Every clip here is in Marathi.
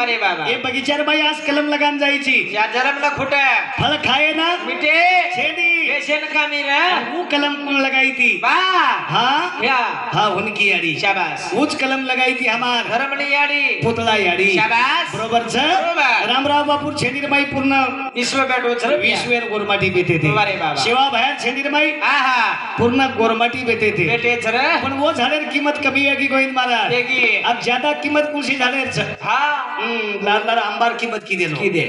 बरे बाबा ये बगीचार बाई आज कलम लगान जायची या जलम न खुट फल खाए ना मिटे छेदी बेशन का मेरा वो कलम कौन लगाई थी बा हाँ या हाँ उनकी यारी शाबाश उच कलम लगाई थी हमार धर्मनी याडी पुतळा यारी शाबाश बरोबर छ बरोबर रामराव बापूर छेदीरबाई पूर्ण विश्व बेटो छर विश्वेर गोरमाटी बेते थे बरे बाबा शिवा बाहेर छेदीरबाई आहा पूर्ण गोरमाटी बेते थे बेटे छर पण वो झाडेर कीमत कमी है की गोविंद महाराज देगी अब ज्यादा कीमत कुशी झाडेर छ हां लाल लाल आंबार कीमत की देलो की दे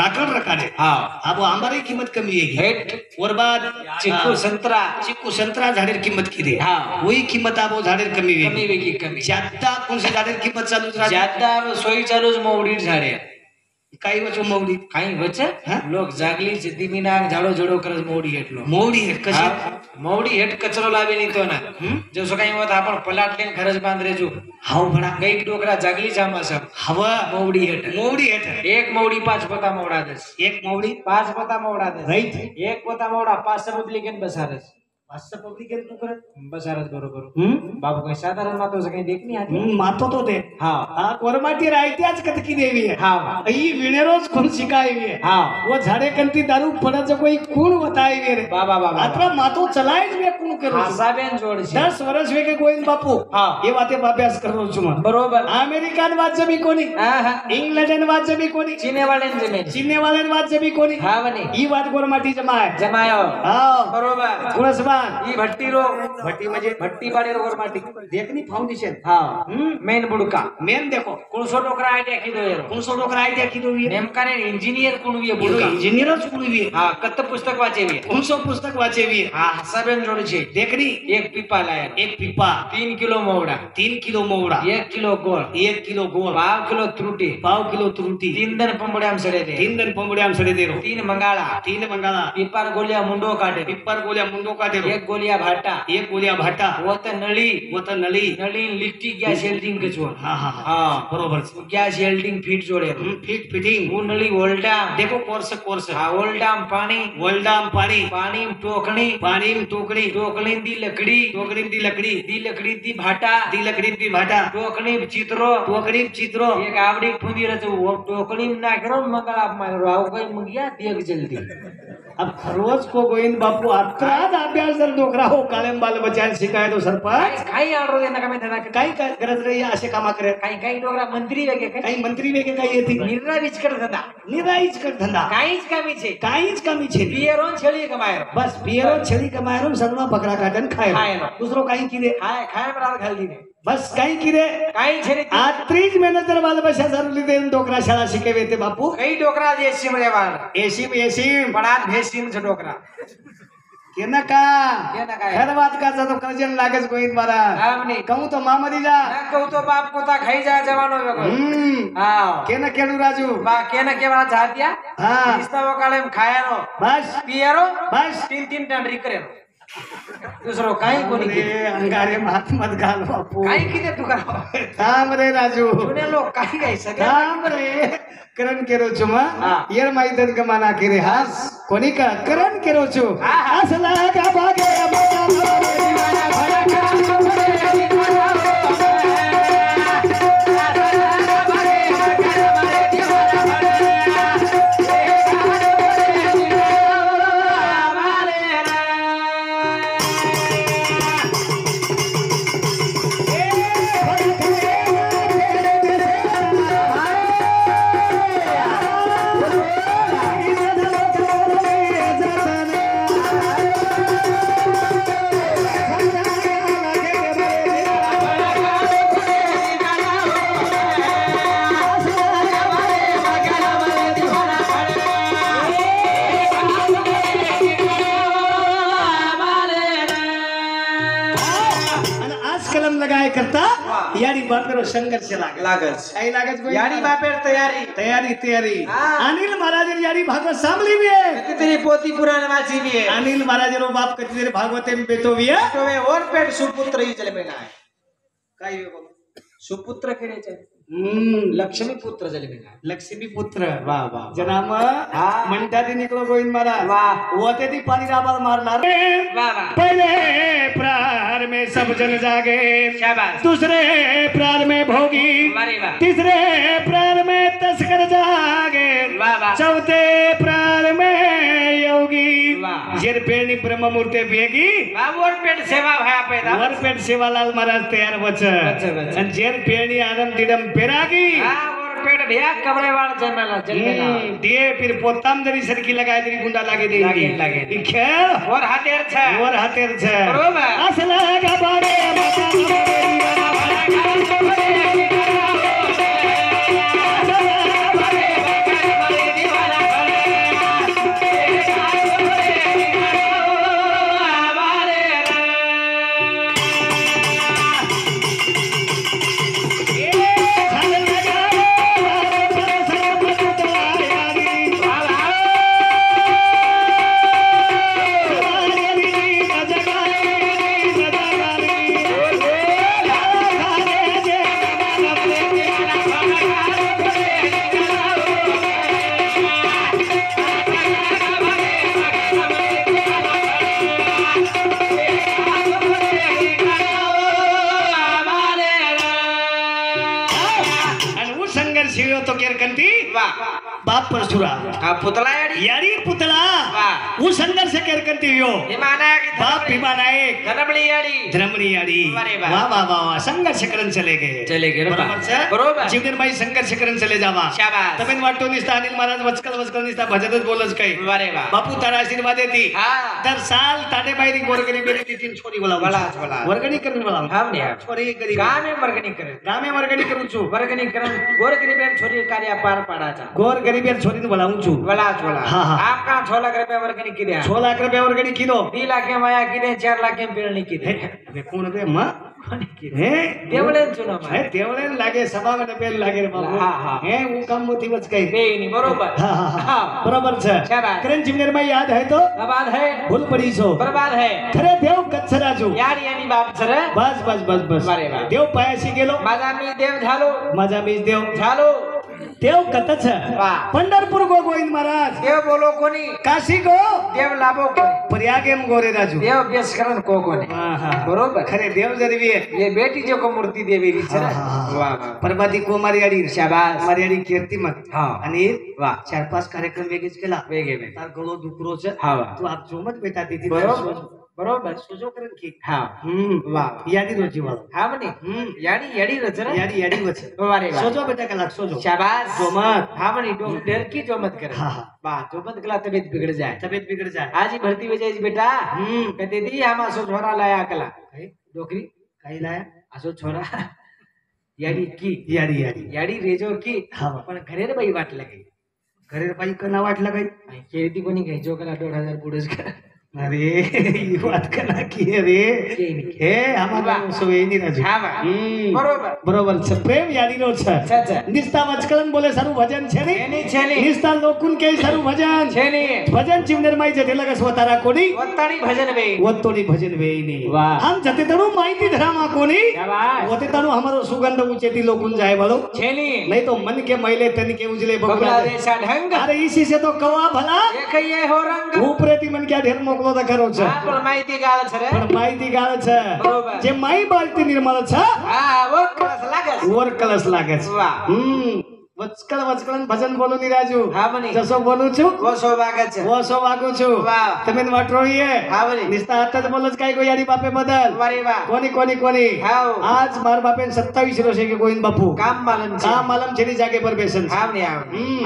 राखण रखाने हां अब आंबार की कीमत कमी है हेट और बाद चिक्कू संतरा चिक्कू संतरा झाडेर कीमत की दे हां वही कीमत अब झाडेर कमी है कमी वेगी कमी ज्यादा कुशी झाडेर कीमत चालू राहते ज्यादा सोयी चालूच मोवडी झाडे काही वचो मौडी काही वच हा? लोक जागली दिमीनाग झाडो झडो करत मोवडी हेटलो मौडी है कशी मोवडी हेट कचरो लावे नहीं तो ना जसं काही होत आपण पलाटले घरच बांधरे जो हाव बडा गई डोकरा जागली जामा सब हवा मोवडी हेट मौडी है एक मोवडी 5 पता मोवडा दस एक मौडी 5 पता मोवडा दस राईट एक पता मोवडा 5 पब्लिकन बसारस पाच पब्लिक तू करत बसारस बरोबर बाबू काही साधारण मातो काही देख नाही आती मातो तो दे हा हा कोरमाटी रायत्याच कतकी देवी है हा ई विनेरोज कोण शिकायवी है हा वो झाडे कंती दारू पडाचं कोई कोण बतायवी रे बाबा बाबा आता मातो चलायच वे कोण करू हासाबेन जोड 10 वर्ष वे के गोविंद बापू हा ये बाते अभ्यास करो छुमा बरोबर अमेरिकन वाद्य भी कोणी हा इंग्लंडन वाद्य भी कोणी चीनेवाल्यान जमीन चीनेवाल्यान वाद्य भी कोणी हा बने ई वाद कोरमाटी जमाय जमायो हा बरोबर कुणसबा ही भट्टी रो भट्टी म्हणजे भट्टी पाडे रो माटी देखनी फाउंडेशन हा मेन बुडका मेन देखो कुणसो डोकरा आयडिया किदो येरो कुणसो डोकरा आयडिया किदो ये नेमकाने इंजिनियर कुणवी बुडका इंजिनियरच कुणवी हा कत्त पुस्तक वाचेवी कुणसो पुस्तक वाचेवी हा हसाबेन जोड छे देखनी एक पीपा लाया एक पिपा 3 किलो मोवडा 3 किलो मोवडा 1 किलो गोळ 1 किलो गोळ 5 किलो त्रुटी 5 किलो त्रुटी 3 दन पंबड्याम सडे दे 3 दिन पंगुड्याम सडे देरो 3 मंगाळा 3 मंगाला पीपार गोलिया मुंडो काढे पिप्पर गोल्या मुंडो काटे एक गोलिया भाटा एक गोल्या भाटा वो त नळी वो तर नळी नळी लिफ्टी गॅस एल्डिंग के जोड हा हा हा बरोबर गॅस एल्डिंग फिट जोडे फिट फिटिंग वो नळी ओल्डा देखो कोर्स कोर्स हा ओल्डाम पाणी वल्डाम पाणी पाणी टोकणी पाणी टोकरी टोकणी दी लकडी टोकरी दी लकडी दी लकडी दी भाटा दी लकडी दी भाटा टोकणी चित्रो टोकरी चित्रो एक आवडी फुंदी रच टोकणी ना करो मंगल आप मारो आओ गई मंगिया देख जल्दी अब रोज को गोविंद बापू अत्राद अभ्यास जर डोकरा हो कालेम बाल बचायला शिकाय तो सरपंच काही ऑर्डर देना का मैं देना काही काय गरज नाही असे कामा करे काही डोकरा मंत्री वेगे काही काही मंत्री वेगे काही येते निर्णय विचकट धंदा निराईच कर धंदा काहीच कामी छे काहीच कामी छे पियरोन छेली कमायर बस पियरो छेली कमायरो सगळं बकरा काटन खाय खायला. दुसरो काही किरे खाय खाय बराबर घाल दिने बस काही किरे काही छेली आत्रीच मेहनत जर बाल बशा जरूरी देऊन डोकरा शाळा शिकवे ते बापू काही डोकरा देशी मध्ये वाढ एसी पडात भेसीम छ डोकरा के ना का के ना काय खर बात का तो करजन लागेच गोविंद महाराज हमने कहूं तो मामदी जा ना कहू तो बाप कोता खाई जा जवानो वेगो हां के ना केडू राजू बा के ना के वाला जातिया हाँ इस्ता वकाले खायानो बस पियरो बस 3 टन रिकरे दुसरो काही कोणी अरे अंगारे महात्मत घाल बापू काही किती तू करा थांब रे राजू जुने लोक काही काही सगळं थांब रे करण केरो चुमा हा. येर माहितन का माना केरे हास कोणी का करण केरो चु हा. असला का भागे लगाय करता यारी बापेरो संघर्ष लागस काही लागस यारी बापेर तयारी तयारी तयारी हाँ। अनिल महाराज यारी भागवत सांभली भी है कितनी पोती पुराण वाची भी है अनिल महाराज रो बाप कितनी भागवते में बेतो भी है तो वे और पेट सुपुत्र ही चले में ना है काही सुपुत्र के लिए चाहिए लक्ष्मी पुत्र जन्मिला लक्ष्मी पुत्र वाह वाह जनाम हा. म्हणतात निकलो गोविंद महाराज वाह. होते ती पाणी राबार मारणार वाह वाह पहले प्रार में सब जन जागे शाबाश दूसरे प्रार में भोगी अरे वाह तीसरे प्रार में तस्कर जागे वाह वाह चौथे प्रार में योगी वाह. जेर पेरणी ब्रह्ममूर्ती भेगी बाबूर पेट सेवा भया पैदा वरपेट सेवालाल महाराज तयार वच वच. आणि जेर पेरणी आदम तिडम पेरागी हाँ और पेट भैया कमरे वाला जन्मेला दिए फिर पोताम जरी सरकी लगाय तरी गुंडा लागे दे लागे. ई खेळ और हातेर छ वर हातेर छ बरोबर. असला गबाडे तो केरकंती वाह बाप परशुरा हा पुतला याडी यारी पुतला वाह. उ संघर्ष केरकंती यो विमाना की बाप भीमा नायक धनबळी याडी धर्मणी यारी अरे वाह. वाह वाह वाह वाह संघर्ष करन चले गए चले गए बरोबर છે बरोबर जीवनबाई संघर्ष करन चले जावा शाबास તમે વાટો નિસ્તા અનિલ મહારાજ વચકલ નિસ્તા ભજન જ બોલજ કઈ अरे वाह બાપુ તારા આશીર્વાદ હતી હા દર સાલ તાડે બાઈની ગોરગરી બેરી તીન છોરી બોલાવું બોલાવ, બોલાવ. વર્ગણી કરીને બોલાવું હા ને છોરી કરી ગામે વર્ગણી કરે ગામે વર્ગણી કરું છું વર્ગણી કરન ગોરગરી બેન છોરી કાર્ય પાર પાડા चा ગોર ગરીબેર છોરીને બોલાવું છું बोला बोला हाँ, हाँ. आप कहाँ 6 लाख रुपया वर्गणी की दिया 6 लाख રૂપિયા વર્ગણી કીધો 2 लाख के माया की दे 4 लाख के पेरणी की दे હવે કોણ બે માં હે देवळे चुना હે તેવળે લાગે સભાને પેલ લાગે રે બાપુ હા, હા. હે હું કામ મોતી વચ કઈ बेनी बरोबर હા હા હા हाँ બરોબર છે શાબાશ. કરણ જીવનેર માં યાદ હે તો बर्बाद है ભૂલ પડી છો बर्बाद है ખરે દેવ કચ્છરાજુ यार यानी बाप सर बस बस बस बस अरे वा. देव पायाशी गेलो माझा मी देव झालो माझा बीज देव झालो देव कथ छ वाह. पंढरपूर गो गोविंद महाराज देव बोलो कोणी काशी गो देव लाभो कोणी प्रयाग एम गोरे राजू देव बेस करण को कोणी हाँ हाँ बरोबर खरे देव जरवी है ये बेटी जो को मूर्ति देवी री सर हाँ, हाँ, हाँ. वाह वाह परमाती को मारियाडी शाबास. मारियाडी कीर्तिमत हाँ. आणि वाह 4-5 कार्यक्रम वेगेच केला वेगे वेगे तार गळो दुकरो छ हा वाह. तू आप जोमत बेटा दीदी बरोबर बरोबर सोजो करन की हा वाह यादी रोजी वालो हा म्हणे याडी याडी रचना यादी यादी वच अरे वाह सोजो बेटा कला सोजो शाबाश जोमत हा म्हणे डर की जोमत करे हाँ, हाँ. वाह जोमत गला तबीयत बिगड़ जाए तबियत बिगड़ जाए आज ही भर्ती हो जाए बेटा कहते दी हम असो छोरा लाया कला काय डोकरी काय लाया असो छोरा याडी की यादी यादी याडी रेजो की हा पण घरेर बाई वाट लागे घरे बाई कना वाटला काही खेळती कोणी घ्यायचो कला 2,500 पुढेच करा अरे ही बात कना की रे हे आम्हाला सोय नाही राजू हा वा. बरोबर बरोबर છે પ્રેમ યાદીનો છે છે છે નિસ્તા વચકલન બોલે સારું ભજન છે ને એની છે ને નિસ્તા લોकुन કે સારું ભજન છે ને ભજન જીવનેર માઈ જતે લગે स्वतारा कोणी वत्ताणी भजन वे वत्तोडी भजन वेईनी वाह. हम जते तणु माहिती धरामा कोणी शाबाश वते तणु हमारो सुगंध ऊंचेती लोकुन जाए बोलो છે ને नहीं तो मन के मैले तन के उजले बगला बगला देशा ढंग अरे इसी से तो कवा भला एक ये हो रंग ऊपरेती मन क्या ढेर मोकलो त करो छ हा पण माहिती गाळ छ रे पण माहिती गाळ छ बरोबर. जे माई बाळती निर्मळ छ हा वो कलस लागस वर कलस लागे छ वाह वचकल भजन बोलो ની રાજુ હા બની જસો બોલું છું वो सौभाग्य છે वो સો વાગું છું વાહ. તમે વાટરોઈએ હા બની નિસ્તા હાથ જ બોલો જ કાઈ કોઈ યારી બાપે બદલ वारे वाह કોની કોની કોની हाव आज मार बापे 27 વર્ષે કે ગોવિંદ બાપू काम मालूम છે काम मालम छेनी जागे पर बेसन હા ને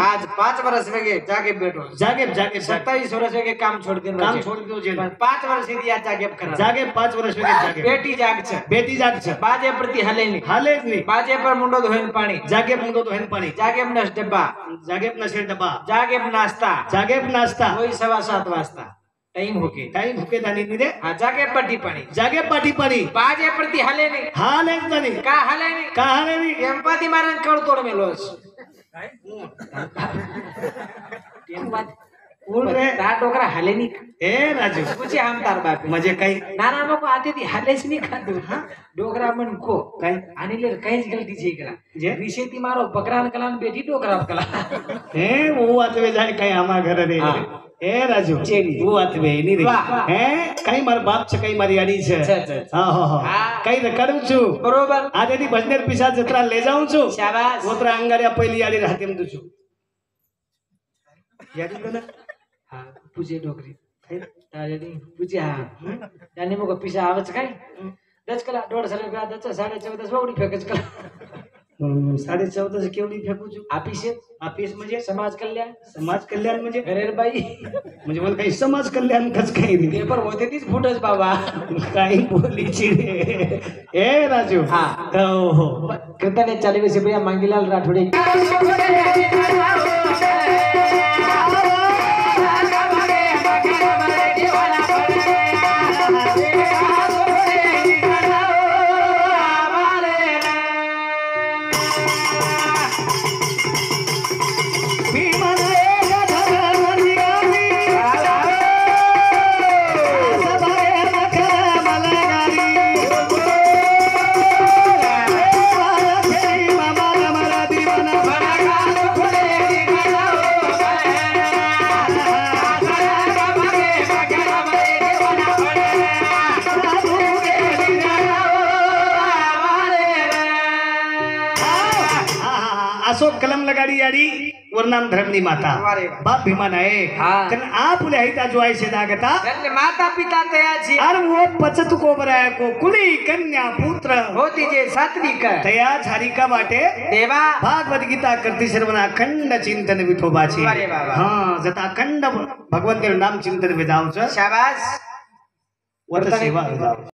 आज 5 वर्ष वेगे जागे बैठो जागे जागे 27 वर्ष वेगे काम छोड़ दे काम छोड़ दो जे पण 5 वर्ष दिया जागे करा जागे 5 વર્ષ वेगे जागे बेटी जाग છે बेटी जाग छ बाजे प्रति हले नहीं हाले જ નહીં बाजे पर मुंडो धोइन पाणी जागे मुंडो तो हेन पाणी जागे नस डब्बा जागे नशे डब्बा जागे नाश्ता जागे नाश्ता वही 7:15 वाजता टाइम होके टाइम हुके दानी नी रे हा जागे पट्टी पाणी जागे पाटी पाणी बाजे प्रति हले नहीं हाले જ નહીં का हले नहीं का हाले નહીં एम्पाती मारन कळ तोड मेलोस बोल रे ता डोकरा हाले नी ए राजू कुछ आमदार बाप म्हणजे काही नाना मग आते ती हालेच नी खातो डोकरा मन को काय आणि ले काहीच गलती છે करा जे विषय ती मारो बकरान कलान बेटी डोकरा कला हे वो आतवे जाए कहीं आमा घर रे हाँ। ए राजू चेरी। वो आतवे नहीं रे वाह। हे कहीं मार बाप छे कहीं मारी आड़ी छे अच्छा। हां हां हां हाँ। कहीं रकड़ू छु बरोबर आदे दी भजनेर पिसा जत्रा ले जाऊं छु शाबाश ओतरा अंगारिया पहिली आड़ी राहते में छु यादी को ना हा पूजे डोकरी तारेनी पूजे हा त्याने मग पिसा आवच काय दच कला 1.5 रुपया दच 14.5 वगडी फेकच कला 14.5 से केवडी फेकू छु ऑफिस ऑफिस म्हणजे समाज कल्याण समाज कल्याण म्हणजे घरेर बाई म्हणजे मला काही समाज कल्याण कस काही रे पेपर होते तीच फुटच बाबा काही बोलीची रे ए राजू हा हो हो कीर्तने 40 रुपया मांगीलाल राठोडे अशोक कलम लगाड़ी याड़ी वर्णाम धर्मनी माता वारे वाह। बाप भीमा नायक हाँ। कारण आप हिता जो आई से दागता એટલે માતા પિતા તયા છે और वो पचत को बराय को कुली कन्या पुत्र होती जे सात्विक तया झारिका वाटे देवा भागवत गीता करती सर्वना अखंड चिंतन विठोबा छे वारे वाह वाह। हाँ जता अखंड भगवंत नाम चिंतन विधाव छ शाबाश वत सेवा विधाव